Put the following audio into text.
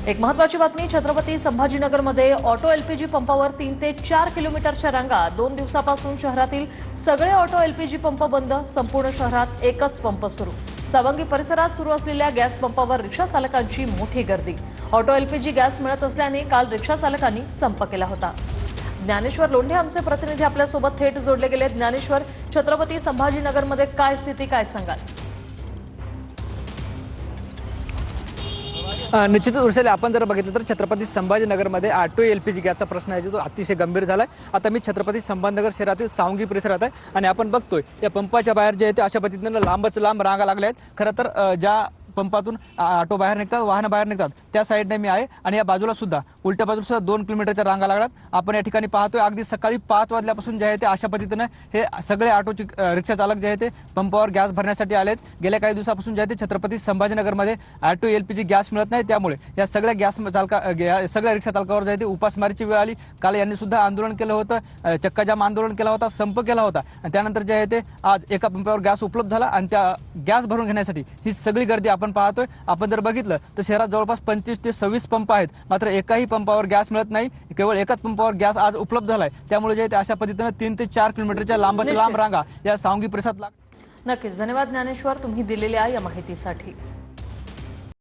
एक महत्त्वाची बातमी छत्रपती संभाजीनगरमध्ये ऑटो एलपीजी पंपावर 3 ते 4 किलोमीटरच्या रांगा 2 दिवसापासून शहरातील सगळे ऑटो एलपीजी पंप बंद संपूर्ण शहरात एकच पंप सुरू सावंगी परिसरात सुरू असलेल्या गॅस पंपावर रिक्षा चालकांची मोठी गर्दी ऑटो एलपीजी गॅस मिळत असल्याने काल रिक्षा चालकांनी संप केला होता। ज्ञानेश्वर लोंढे आमचे प्रतिनिधी आपल्यासोबत थेट जोडले गेले। ज्ञानेश्वर, छत्रपती संभाजीनगरमध्ये काय स्थिती काय सांगाल? निश्चितच उर्सेल आपण जर बघितलं तर छत्रपती संभाजीनगरमध्ये ऑटो एलपीजी गॅसचा प्रश्न आहे जो अतिशय गंभीर झाला आहे। आता मी छत्रपती संभाजीनगर शहरातील सावंगी परिसरात आहे आणि आपण बघतोय या पंपाच्या बाहेर जे आहे ते अशा पद्धतीनं लांबच लांब रांगा लागल्या आहेत। खरं तर ज्या पंपातून ऑटो बाहेर निघतात, वाहन बाहेर निघतात त्या साईडने मी आहे आणि या बाजूला सुद्धा उलट्या बाजूला सुद्धा 2 किलोमीटरच्या रांगा लागतात। आपण या ठिकाणी पाहतोय अगदी सकाळी 5 वाजल्यापासून जे आहे ते अशा पद्धतीनं हे सगळे ऑटोचे रिक्षा चालक जे आहे ते पंपावर गॅस भरण्यासाठी आलेत। गेल्या काही दिवसापासून जे आहे ते छत्रपती संभाजीनगरमध्ये ऑटो एलपीजी गॅस मिळत नाही, त्यामुळे या सगळ्या सगळ्या रिक्षा चालकावर जे आहे ते उपासमारीची वेळ आली। काल यांनी सुद्धा आंदोलन केलं होतं, चक्काजाम आंदोलन केला होता, संप केला होता आणि त्यानंतर जे आहे ते आज एका पंपावर गॅस उपलब्ध झाला आणि त्या गॅस भरून घेण्यासाठी ही सगळी गर्दी आपण पाहतोय। आपण जर बघितलं तर शहरात जवळपास 25 ते 26 पंप आहेत, मात्र एकाही पंपावर गॅस मिळत नाही। केवळ एकाच पंपावर गॅस आज उपलब्ध झालाय, त्यामुळे जे अशा पद्धतीने 3 ते 4 किलोमीटरच्या लांब रांगा या सावंगी परिसरात नक्कीच धन्यवाद ज्ञानेश्वर, तुम्ही दिलेल्या या माहितीसाठी।